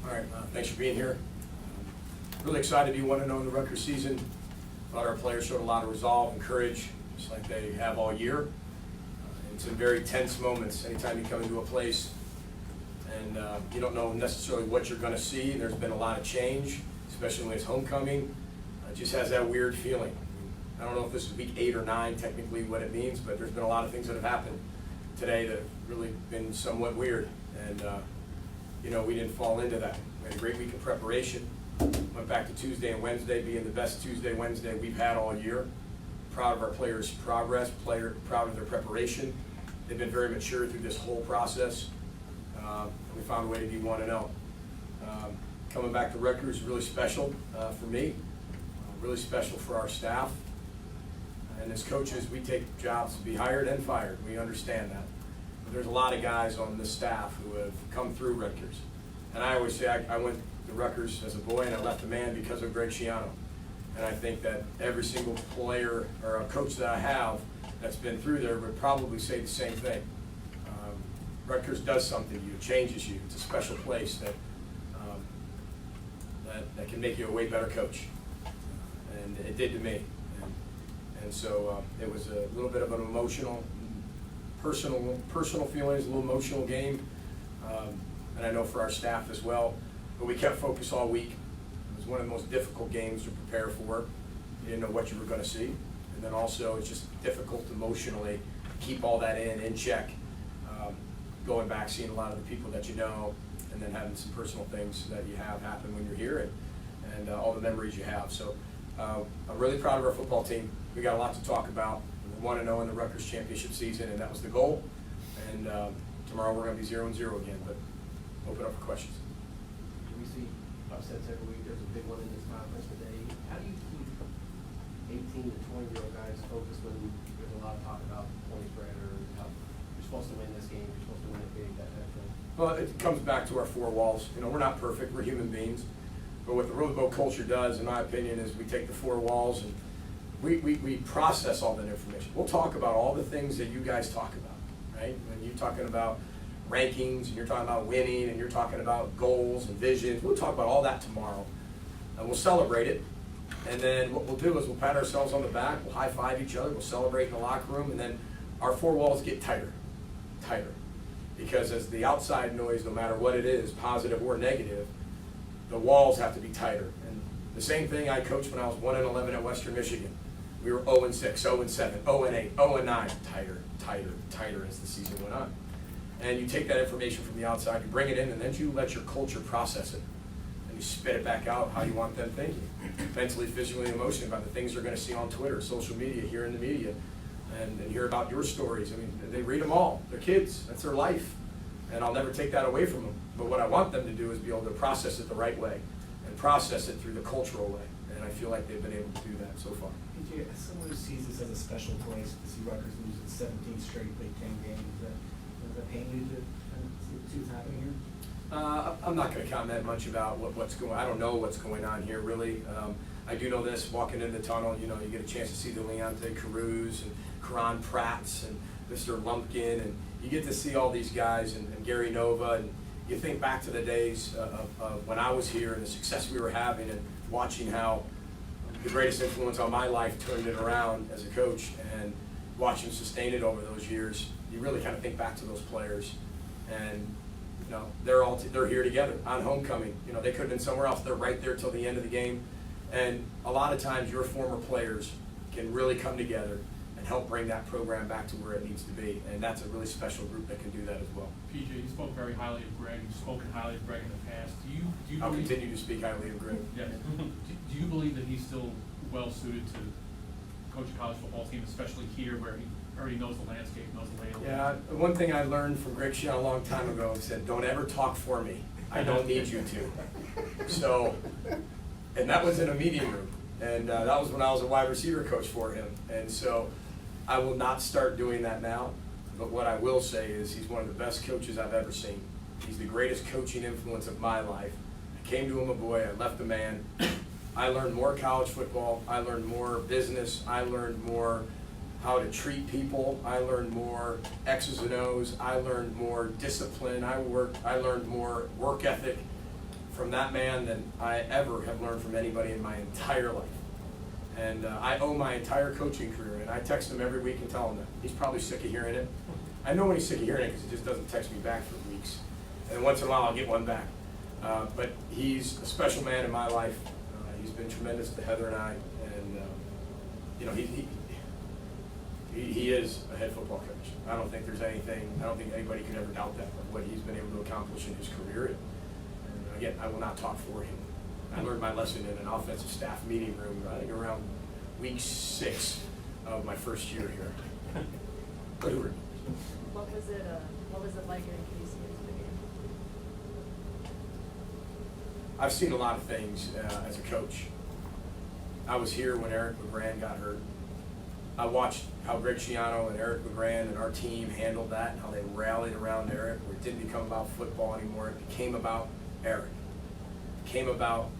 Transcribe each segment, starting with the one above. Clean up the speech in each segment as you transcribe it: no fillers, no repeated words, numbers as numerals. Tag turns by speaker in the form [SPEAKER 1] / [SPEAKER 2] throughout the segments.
[SPEAKER 1] All right, thanks for being here. Really excited to be 1-0 in the Rutgers season. Thought our players showed a lot of resolve and courage, just like they have all year. It's in very tense moments anytime you come into a place and you don't know necessarily what you're going to see. There's been a lot of change, especially when it's homecoming. It just has that weird feeling. I don't know if this is week 8 or 9, technically what it means, but there's been a lot of things that have happened today that have really been somewhat weird. And we didn't fall into that. We had a great week of preparation. Went back to Tuesday and Wednesday being the best Tuesday, Wednesday we've had all year. Proud of our players' progress, proud of their preparation. They've been very mature through this whole process. And we found a way to be 1-0. Coming back to Rutgers is really special for me, really special for our staff. And as coaches, we take jobs to be hired and fired. We understand that. But there's a lot of guys on this staff who have come through Rutgers. And I always say I went to Rutgers as a boy and I left a man because of Greg Schiano. And I think that every single player or a coach that I have that's been through there would probably say the same thing. Rutgers does something to you, it changes you. It's a special place that can make you a way better coach. And it did to me. And so it was a little bit of an emotional, personal feelings, a little emotional game. And I know for our staff as well. But we kept focused all week. It was one of the most difficult games to prepare for. You didn't know what you were going to see. And then also it's just difficult emotionally to keep all that in check. Going back, seeing a lot of the people that you know, and then having some personal things that you have happen when you're here, and all the memories you have. So I'm really proud of our football team. We got a lot to talk about. We want to know in the Rutgers championship season, and that was the goal. And tomorrow we're going to be 0-0 again, but open up for questions.
[SPEAKER 2] We see upsets every week. There's a big one in this conference today. How do you keep 18 to 20-year-old guys focused when there's a lot of talk about point spread or how you're supposed to win this game, you're supposed to win it big, that type of thing?
[SPEAKER 1] Well, it comes back to our 4 walls. We're not perfect. We're human beings. But what the Road Boat culture does, in my opinion, is we take the 4 walls and we process all that information. We'll talk about all the things that you guys talk about, right? When you're talking about rankings, and you're talking about winning, and you're talking about goals and visions, we'll talk about all that tomorrow. And we'll celebrate it. And then what we'll do is we'll pat ourselves on the back, we'll high-five each other, we'll celebrate in the locker room, and then our 4 walls get tighter. Because as the outside noise, no matter what it is, positive or negative, the walls have to be tighter. And the same thing I coached when I was 1-11 at Western Michigan. We were 0-6, 0-7, 0-8, 0-9, tighter as the season went on. And you take that information from the outside, you bring it in, and then you let your culture process it. And you spit it back out how you want them thinking. Mentally, physically, emotionally, about the things they're going to see on Twitter, social media, here in the media, and hear about your stories. I mean, they read them all. They're kids. That's their life. And I'll never take that away from them. But what I want them to do is be able to process it the right way and process it through the cultural way. And I feel like they've been able to do that so far.
[SPEAKER 3] PJ, as someone who sees this as a special place, to see Rutgers lose its 17 straight Big Ten games, does that pain you to see what's happening here?
[SPEAKER 1] I'm not going to comment much about what's going on. I don't know what's going on here, really. I do know this, walking in the tunnel, you get a chance to see the Leonte Carews and Karan Pratts and Mr. Lumpkin, and you get to see all these guys and Gary Nova, and you think back to the days of when I was here and the success we were having and watching how the greatest influence on my life turned it around as a coach and watching sustain it over those years. You really kind of think back to those players, and they're here together on homecoming. They could have been somewhere else. They're right there till the end of the game, and a lot of times your former players can really come together and help bring that program back to where it needs to be, and that's a really special group that can do that as well.
[SPEAKER 4] PJ, you spoke very highly of Greg. You've spoken highly of Greg in the past. Do you
[SPEAKER 1] I'll
[SPEAKER 4] believe,
[SPEAKER 1] continue to speak highly of Greg.
[SPEAKER 4] yes. Do you believe that he's still well suited to coach a college football team, especially here where he already knows the landscape, knows the lay of the land?
[SPEAKER 1] Yeah, one thing I learned from Greg Schiano a long time ago, he said, "Don't ever talk for me. I don't need you to." So, and that was in a meeting room, and that was when I was a wide receiver coach for him. And so, I will not start doing that now. But what I will say is he's one of the best coaches I've ever seen. He's the greatest coaching influence of my life. I came to him a boy, I left a man. I learned more college football, I learned more business, I learned more how to treat people, I learned more X's and O's, I learned more discipline, I learned more work ethic from that man than I ever have learned from anybody in my entire life. And I owe my entire coaching career, and I text him every week and tell him that. He's probably sick of hearing it. I know when he's sick of hearing it because he just doesn't text me back for weeks. And once in a while I'll get one back. But he's a special man in my life. He's been tremendous to Heather and I. And, you know, he is a head football coach. I don't think anybody could ever doubt that, of what he's been able to accomplish in his career. And again, I will not talk for him. I learned my lesson in an offensive staff meeting room, I think around week 6 of my first year here. But who
[SPEAKER 5] What was it like in Casey as a game?
[SPEAKER 1] I've seen a lot of things as a coach. I was here when Eric LeGrand got hurt. I watched how Greg Schiano and Eric LeGrand and our team handled that, and how they rallied around Eric, where it didn't become about football anymore. It became about Eric. It became about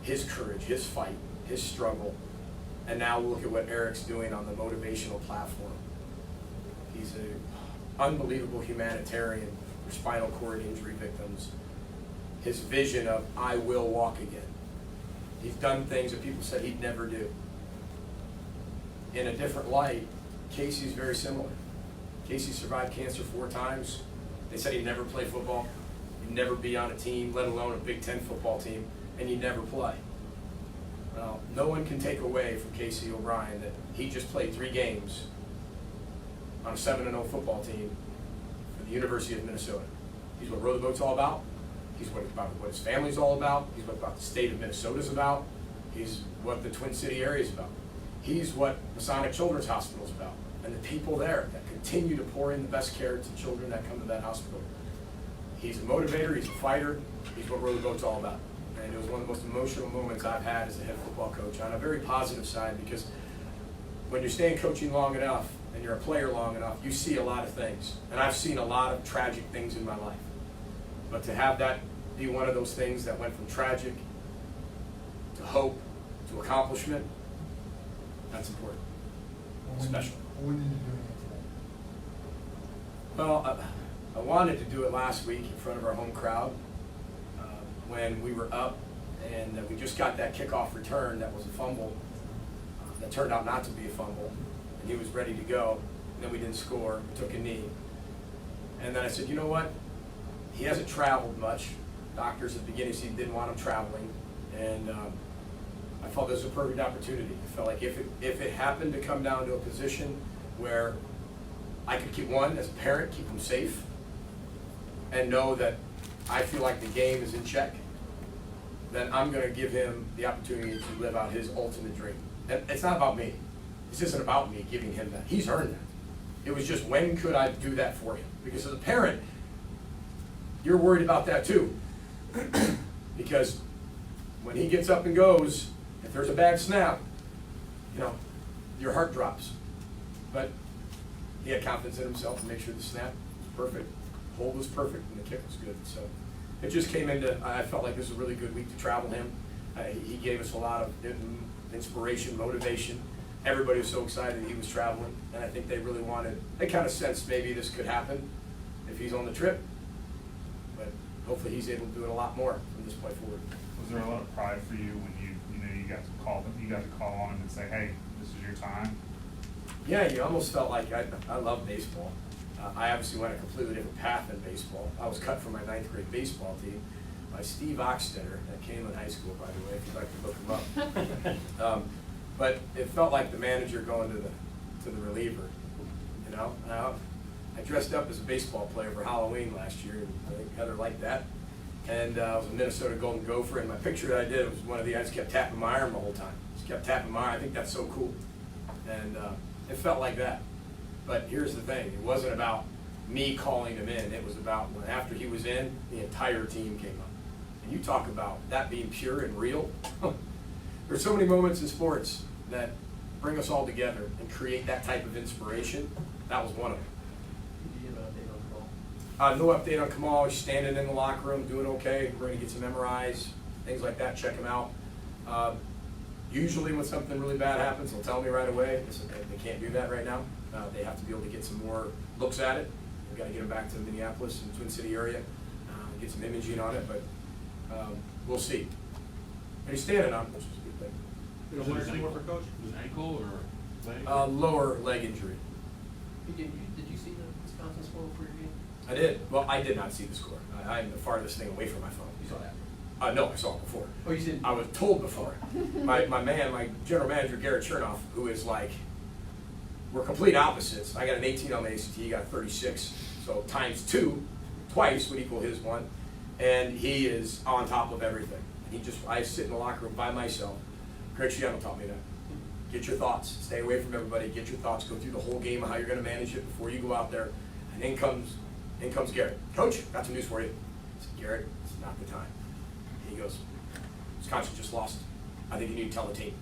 [SPEAKER 1] his courage, his fight, his struggle. And now look at what Eric's doing on the motivational platform. He's an unbelievable humanitarian for spinal cord injury victims. His vision of, I will walk again. He's done things that people said he'd never do. In a different light, Casey's very similar. Casey survived cancer 4 times. They said he'd never play football. He'd never be on a team, let alone a Big Ten football team, and he'd never play. Well, no one can take away from Casey O'Brien that he just played 3 games on a 7-0 football team for the University of Minnesota. He's what Row the Boat's all about. He's what his family's all about. He's what the state of Minnesota's about. He's what the Twin City area is about. He's what Masonic Children's Hospital is about. And the people there that continue to pour in the best care to children that come to that hospital. He's a motivator, he's a fighter, he's what Row the Boat's all about. And it was one of the most emotional moments I've had as a head football coach, on a very positive side, because when you're staying coaching long enough and you're a player long enough, you see a lot of things. And I've seen a lot of tragic things in my life. But to have that be one of those things that went from tragic to hope to accomplishment, that's important. Special.
[SPEAKER 6] When did you do it?
[SPEAKER 1] Well, I wanted to do it last week in front of our home crowd when we were up, and we just got that kickoff return that was a fumble that turned out not to be a fumble, and he was ready to go, and then we didn't score, took a knee. And then I said, you know what? He hasn't traveled much. Doctors at the beginning said didn't want him traveling, and I felt this was a perfect opportunity. I felt like if it happened to come down to a position where I could keep one, as a parent, keep him safe, and know that I feel like the game is in check, then I'm going to give him the opportunity to live out his ultimate dream. And it's not about me. This isn't about me giving him that. He's earned that. It was just, when could I do that for him? Because as a parent, you're worried about that too. Because when he gets up and goes, if there's a bad snap, you know, your heart drops. But he had confidence in himself to make sure the snap was perfect, hold was perfect, and the kick was good. So it just came into, I felt like this was a really good week to travel him. He gave us a lot of inspiration, motivation. Everybody was so excited that he was traveling, and I think they really wanted, they kind of sensed maybe this could happen if he's on the trip. But hopefully he's able to do it a lot more from this point forward.
[SPEAKER 7] Was there a lot of pride for you when you got to call on him and say, hey, this is your time?
[SPEAKER 1] Yeah, you almost felt like, I love baseball. I obviously went a completely different path in baseball. I was cut from my 9th grade baseball team by Steve Oxtetter, that came in high school, by the way, if you'd like to look him up. But it felt like the manager going to the reliever, you know? I dressed up as a baseball player for Halloween last year, and I think Heather liked that. And I was a Minnesota Golden Gopher, and my picture that I did was one of the guys kept tapping my arm the whole time. Just kept tapping my arm. I think that's so cool. And it felt like that. But here's the thing, it wasn't about me calling him in. It was about when after he was in, the entire team came up. And you talk about that being pure and real. There's so many moments in sports that bring us all together and create that type of inspiration. That was one of them.
[SPEAKER 2] Did you give an update on Kamal?
[SPEAKER 1] No update on Kamal. He's standing in the locker room, doing okay. We're going to get some MRIs, things like that, check him out. Usually when something really bad happens, they'll tell me right away. They can't do that right now. They have to be able to get some more looks at it. We've got to get him back to Minneapolis and Twin City area, get some imaging on it. But We'll see. And he's standing on, which is a good thing.
[SPEAKER 6] You know, where's more for coach?
[SPEAKER 4] Was it ankle or leg?
[SPEAKER 1] Lower leg injury.
[SPEAKER 2] Did you see the Wisconsin score for your game?
[SPEAKER 1] I did. Well, I did not see the score. I'm the farthest thing away from my phone.
[SPEAKER 2] You saw that?
[SPEAKER 1] No, I saw it before.
[SPEAKER 2] Oh, you did?
[SPEAKER 1] I was told before. My general manager, Garrett Chernoff, who is like, we're complete opposites. I got an 18 on the ACT, he got 36. So times two, twice would equal his one. And he is on top of everything. I sit in the locker room by myself. Craig Schiano taught me that. Get your thoughts. Stay away from everybody. Get your thoughts. Go through the whole game of how you're going to manage it before you go out there. And in comes Garrett. Coach, got some news for you. I said, Garrett, it's not the time. And he goes, Wisconsin just lost. I think you need to tell the team.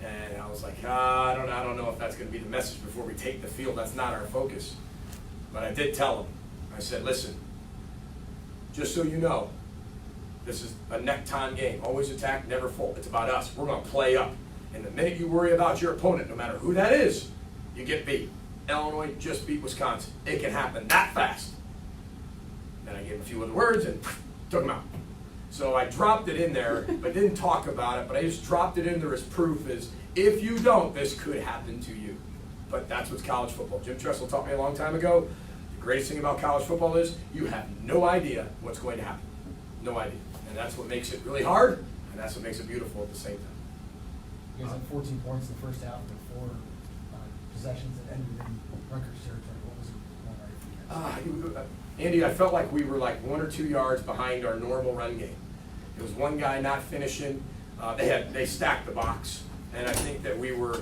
[SPEAKER 1] And I was like, I don't know if that's going to be the message before we take the field. That's not our focus. But I did tell him. I said, listen, just so you know, this is a neck-time game. Always attack, never fold. It's about us. We're going to play up. And the minute you worry about your opponent, no matter who that is, you get beat. Illinois just beat Wisconsin. It can happen that fast. Then I gave him a few other words and took him out. So I dropped it in there, but didn't talk about it. But I just dropped it in there as proof is, if you don't, this could happen to you. But that's what's college football. Jim Tressel taught me a long time ago. The greatest thing about college football is you have no idea what's going to happen. No idea. And that's what makes it really hard, and that's what makes it beautiful at the same time.
[SPEAKER 8] You guys had 14 points in the first half with 4 possessions that ended in Rutgers territory. What was going on for you guys?
[SPEAKER 1] Andy, I felt like we were like 1 or 2 yards behind our normal run game. It was one guy not finishing. They stacked the box, and I think that we were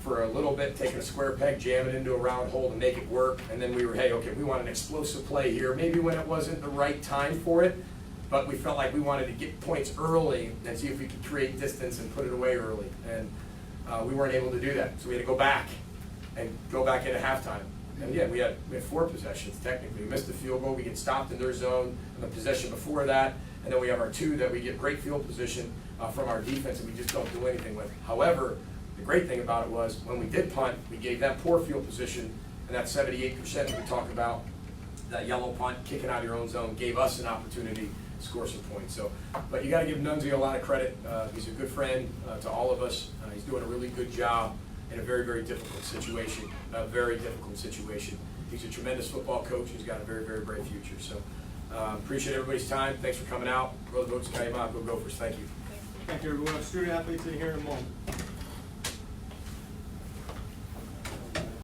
[SPEAKER 1] for a little bit taking a square peg, jamming into a round hole to make it work, and then we were, hey, okay, we want an explosive play here. Maybe when it wasn't the right time for it, but we felt like we wanted to get points early and see if we could create distance and put it away early. And we weren't able to do that. So we had to go back into halftime. And again, we had 4 possessions technically. We missed the field goal, we get stopped in their zone, and the possession before that, and then we have our 2 that we get great field position from our defense and we just don't do anything with. However, the great thing about it was when we did punt, we gave them poor field position, and that 78% that we talk about, that yellow punt, kicking out of your own zone, gave us an opportunity to score some points. So, but you got to give Nunzi a lot of credit. He's a good friend to all of us. He's doing a really good job in a very, very difficult situation. A very difficult situation. He's a tremendous football coach. He's got a very, very bright future. So, appreciate everybody's time. Thanks for coming out. Go the Goats, go Gophers. Thank you.
[SPEAKER 6] Thank you, everyone. Student athletes in here in a moment.